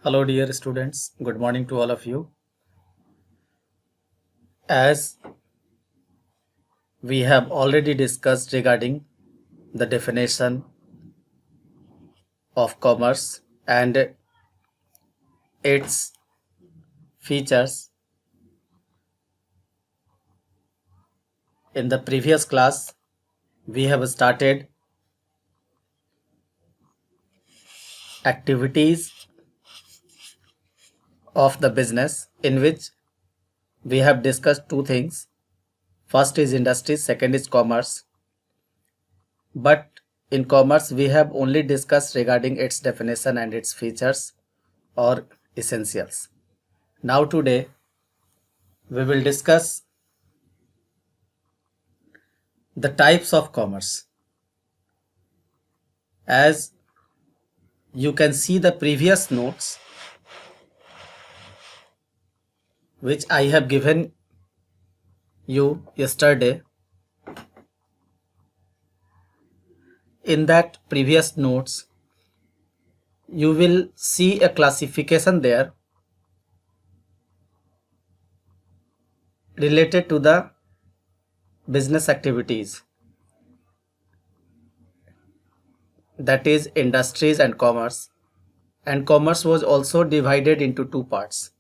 Hello, dear students. Good morning to all of you. As we have already discussed regarding the definition of commerce and its features in the previous class, we have started activities of the business in which we have discussed two things. First is industry, second is commerce. But in commerce, we have only discussed regarding its definition and its features or essentials. Now, today, we will discuss the types of commerce. As you can see the previous notes which I have given you yesterday. In that previous notes, you will see a classification there related to the business activities, that is industries and commerce. And commerce was also divided into two parts.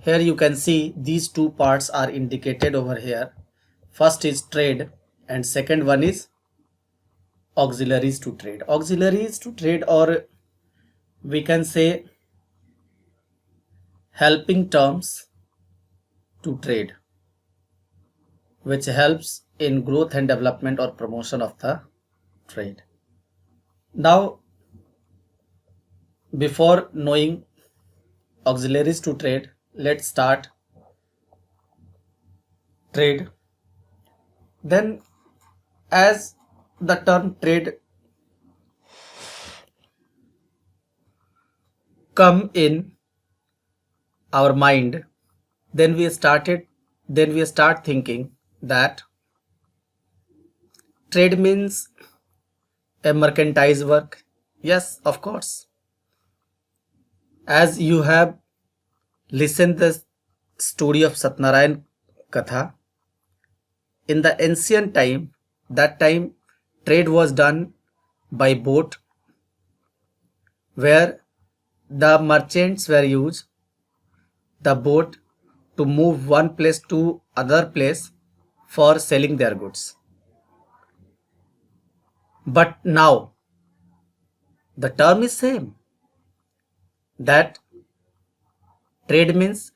Here you can see these two parts are indicated over here. First is trade and second one is auxiliaries to trade. Auxiliaries to trade, or we can say helping terms to trade, which helps in growth and development or promotion of the trade. Now, before knowing auxiliaries to trade, let's start trade. Then, as the term trade come in our mind, then we start thinking that trade means a mercantile work. Yes, of course. As you have listened the story of Satnarayan Katha, in the ancient time, that time trade was done by boat, where the merchants were used the boat to move one place to other place for selling their goods. But now the term is same, that trade means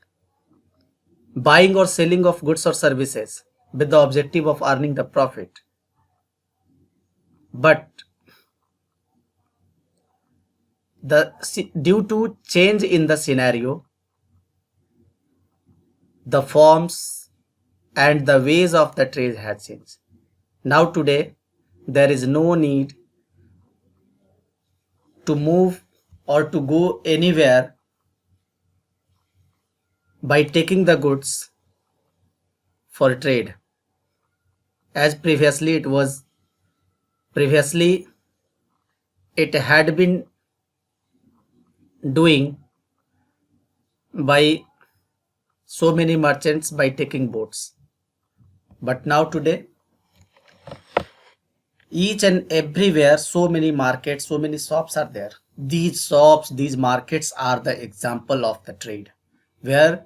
buying or selling of goods or services with the objective of earning the profit. But due to change in the scenario, the forms and the ways of the trade has changed. Now today there is no need to move or to go anywhere by taking the goods for trade, as previously it had been doing by so many merchants by taking boats. But now today, each and everywhere, so many markets, so many shops are there. These shops, these markets are the example of the trade, where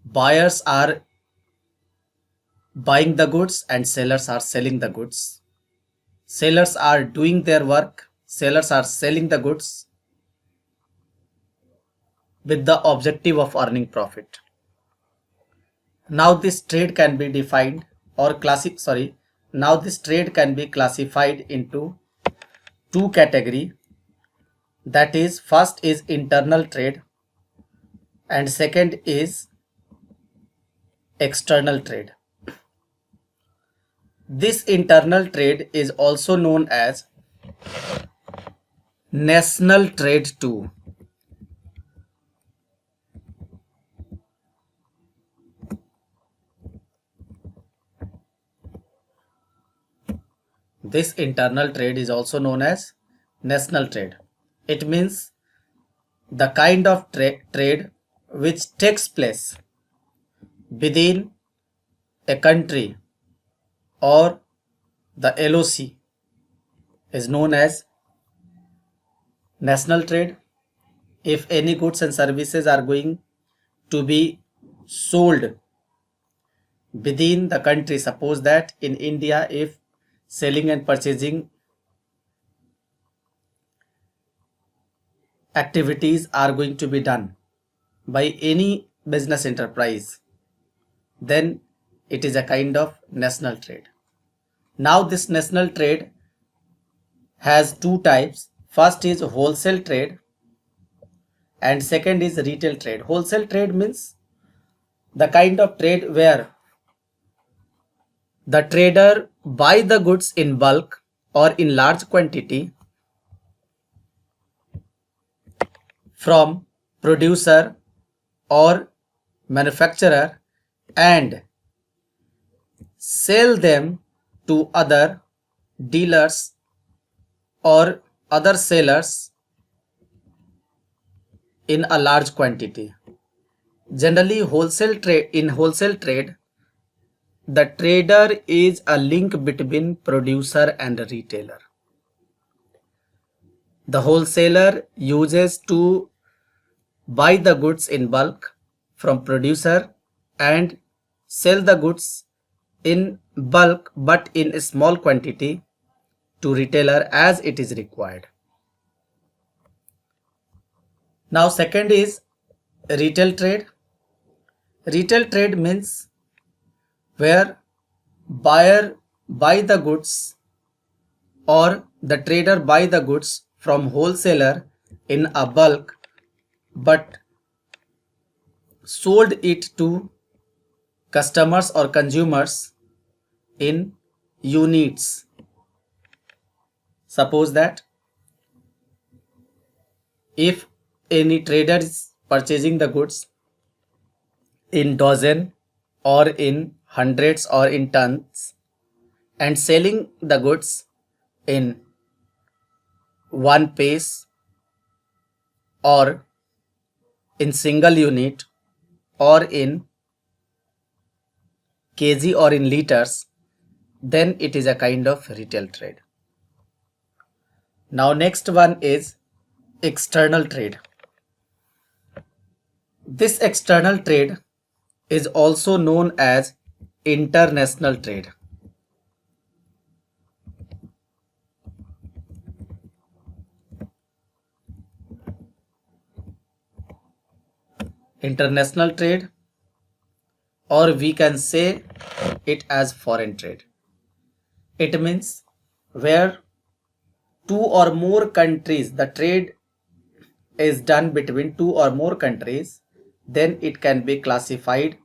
buyers are buying the goods and sellers are selling the goods. Sellers are doing their work, sellers are selling the goods with the objective of earning profit. Now this trade can be defined or now this trade can be classified into two categories. That is, first is internal trade and second is external trade. This internal trade is also known as national trade too. This internal trade is also known as national trade. It means the kind of trade which takes place within a country or the LOC is known as national trade. If any goods and services are going to be sold within the country, suppose that in India, if selling and purchasing activities are going to be done by any business enterprise, then it is a kind of national trade. Now this national trade has two types. First is wholesale trade and second is retail trade. Wholesale trade means the kind of trade where the trader buy the goods in bulk or in large quantity from producer or manufacturer and sell them to other dealers or other sellers in a large quantity. Generally, in wholesale trade, the trader is a link between producer and retailer. The wholesaler uses to buy the goods in bulk from producer and sell the goods in bulk but in a small quantity to retailer as it is required. Now second is retail trade. Retail trade means where buyer buy the goods or the trader buy the goods from wholesaler in a bulk but sold it to customers or consumers in units. Suppose that if any trader is purchasing the goods in dozen or in hundreds or in tons and selling the goods in one piece or in single unit or in kg or in liters, then it is a kind of retail trade. Now next one is external trade. This external trade is also known as international trade. International trade, or we can say it as foreign trade. It means where two or more countries, the trade is done between two or more countries, then it can be classified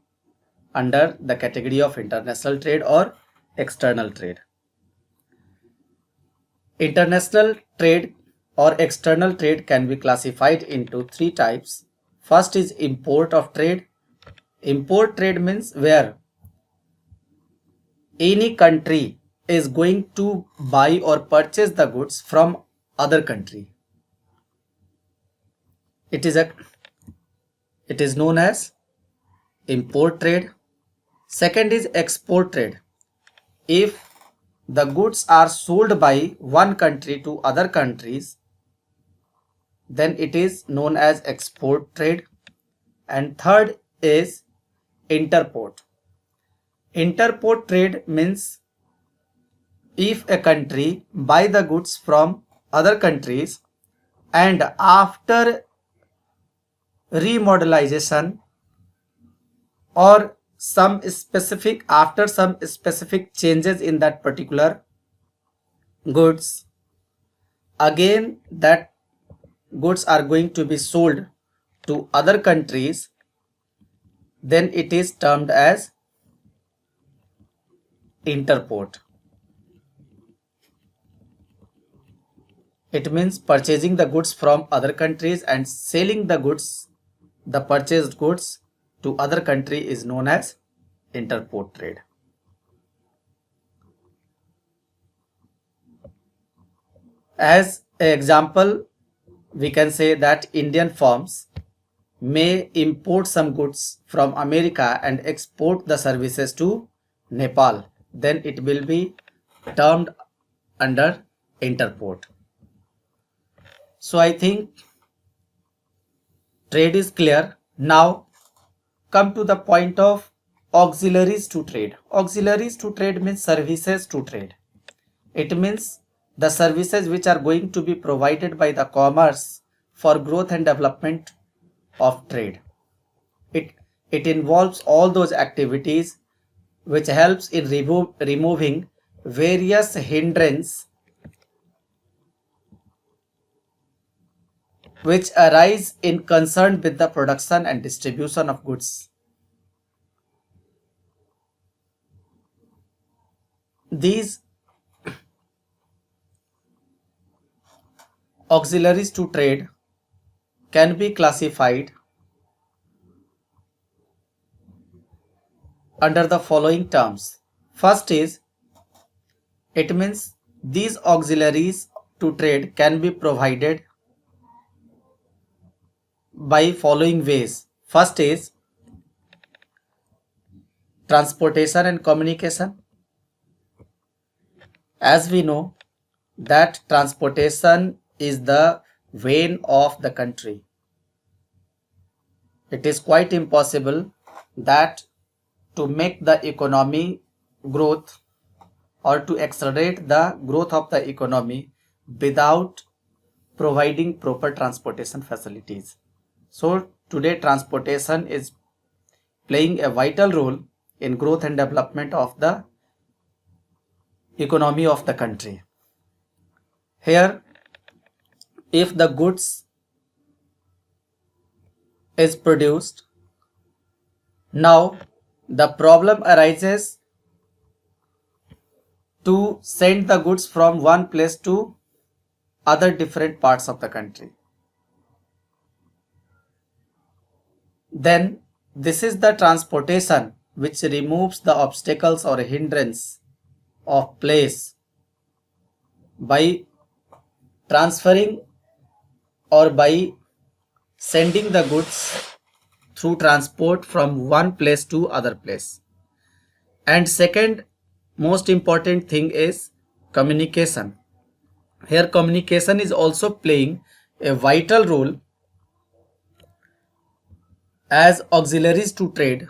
under the category of international trade or external trade. International trade or external trade can be classified into three types. First is import of trade. Import trade means where any country is going to buy or purchase the goods from other country. It is known as import trade. Second is export trade. If the goods are sold by one country to other countries, then it is known as export trade. And third is interport. Interport trade means if a country buy the goods from other countries and after remodelization or some specific changes in that particular goods, again that goods are going to be sold to other countries, then it is termed as interport. It means purchasing the goods from other countries and selling the goods, the purchased goods to other country is known as interport trade. As an example, we can say that Indian firms may import some goods from America and export the services to Nepal. Then it will be termed under interport. So I think trade is clear. Now come to the point of auxiliaries to trade. Auxiliaries to trade means services to trade. It means the services which are going to be provided by the commerce for growth and development of trade. It, it involves all those activities which helps in removing various hindrances which arise in concern with the production and distribution of goods. These auxiliaries to trade can be classified under the following terms. First is, it means these auxiliaries to trade can be provided by following ways. First is transportation and communication. As we know that transportation is the vein of the country. It is quite impossible that to make the economy growth or to accelerate the growth of the economy without providing proper transportation facilities. So today transportation is playing a vital role in growth and development of the economy of the country. Here, if the goods is produced, now the problem arises to send the goods from one place to other different parts of the country. Then this is the transportation which removes the obstacles or hindrance of place by transferring or by sending the goods through transport from one place to other place. And second most important thing is communication. Here communication is also playing a vital role as auxiliaries to trade,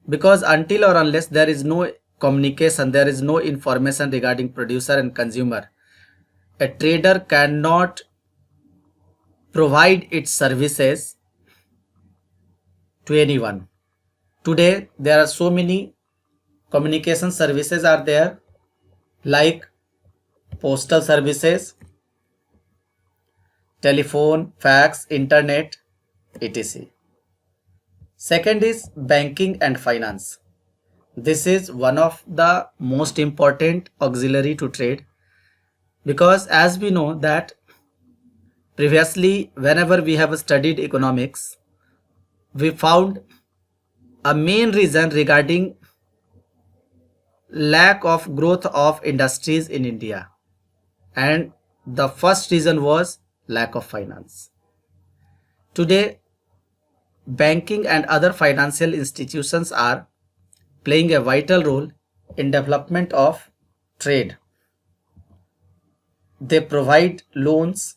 because until or unless there is no communication, there is no information regarding producer and consumer, a trader cannot provide its services to anyone. Today there are so many communication services are there, like postal services, telephone, fax, internet, etc. Second is banking and finance. This is one of the most important auxiliary to trade, because as we know that previously whenever we have studied economics, we found a main reason regarding lack of growth of industries in India, and the first reason was lack of finance. Today banking and other financial institutions are playing a vital role in development of trade. They provide loans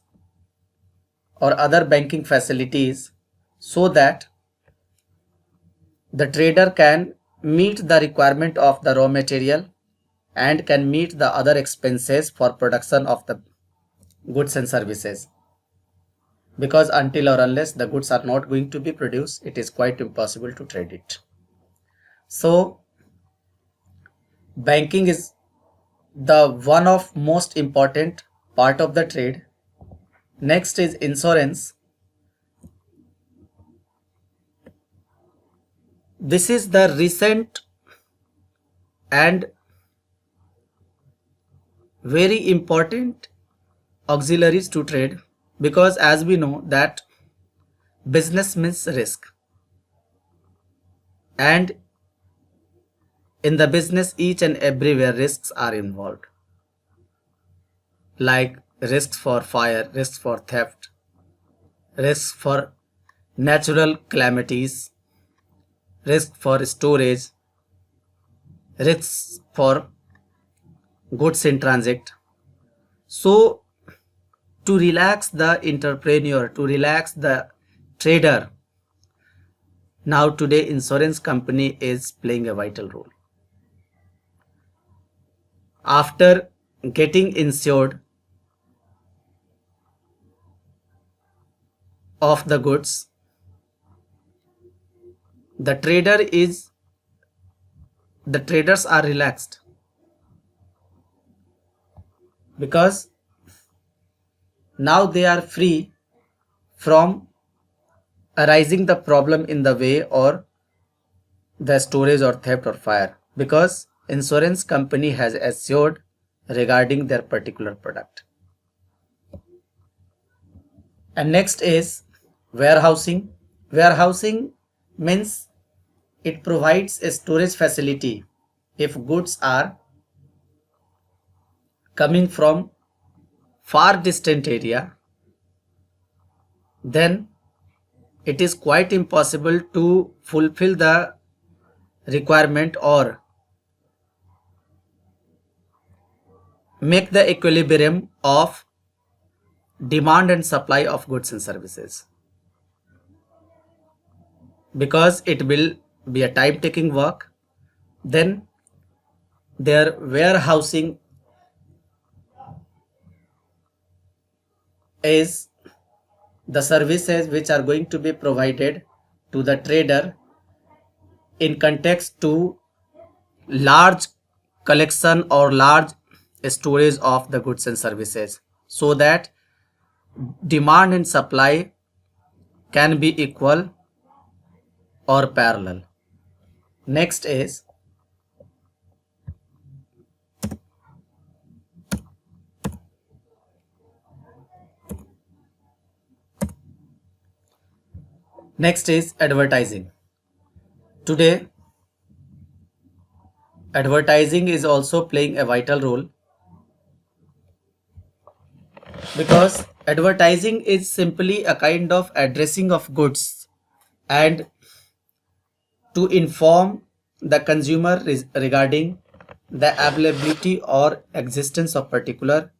or other banking facilities so that the trader can meet the requirement of the raw material and can meet the other expenses for production of the goods and services. Because until or unless the goods are not going to be produced, it is quite impossible to trade it. So banking is the one of most important part of the trade. Next is insurance. This is the recent and very important auxiliaries to trade, because as we know that business means risk, and in the business each and everywhere risks are involved, like risks for fire, risks for theft, risk for natural calamities, risk for storage, risks for goods in transit. So, to relax the entrepreneur, to relax the trader, now today insurance company is playing a vital role. After getting insured of the goods, the traders are relaxed because now they are free from arising the problem in the way or the storage or theft or fire, because insurance company has assured regarding their particular product. And next is warehousing. Warehousing means it provides a storage facility if goods are coming from far distant area, then it is quite impossible to fulfill the requirement or make the equilibrium of demand and supply of goods and services, because it will be a time taking work. Then their warehousing is the services which are going to be provided to the trader in context to large collection or large storage of the goods and services, so that demand and supply can be equal or parallel. Next is advertising. Today, advertising is also playing a vital role, because advertising is simply a kind of addressing of goods and to inform the consumer regarding the availability or existence of particular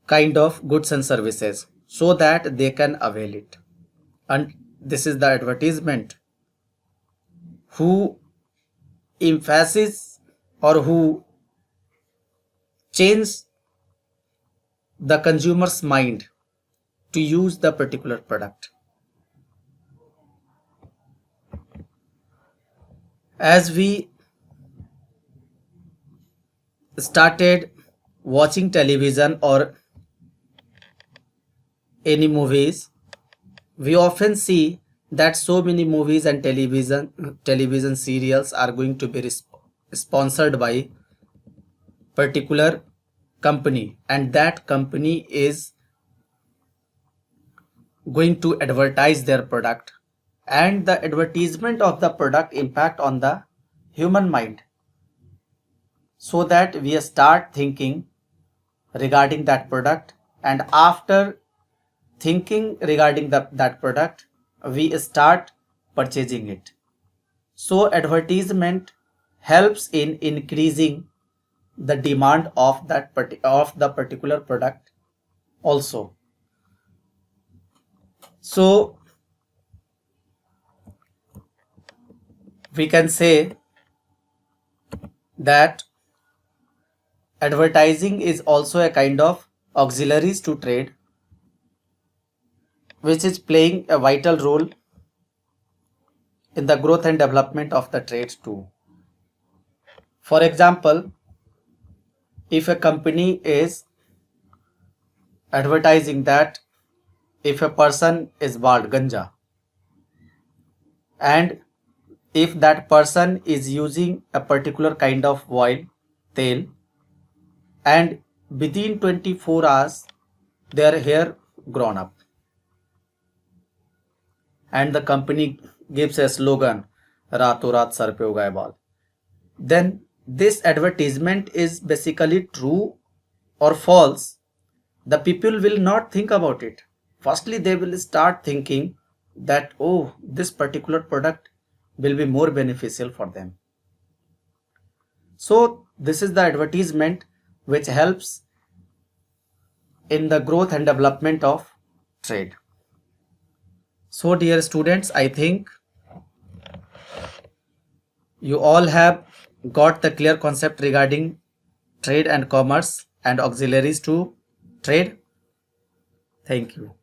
kind of goods and services so that they can avail it. And this is the advertisement who emphasizes or who change the consumer's mind to use the particular product. As we started watching television or any movies, we often see that so many movies and television serials are going to be sponsored by particular company, and that company is going to advertise their product, and the advertisement of the product impact on the human mind, so that we start thinking regarding that product, and after thinking regarding that product we start purchasing it. So advertisement helps in increasing the demand of the particular product also. So we can say that advertising is also a kind of auxiliaries to trade, which is playing a vital role in the growth and development of the trades too. For example, if a company is advertising that if a person is bald ganja, and if that person is using a particular kind of oil, tail, and within 24 hours their hair grown up, and the company gives a slogan, रातों रात sir पे उगाए बाल, then this advertisement is basically true or false. The people will not think about it. firstly they will start thinking that, oh, this particular product will be more beneficial for them. So this is the advertisement which helps in the growth and development of trade. So dear students, I think you all have got the clear concept regarding trade and commerce and auxiliaries to trade. Thank you.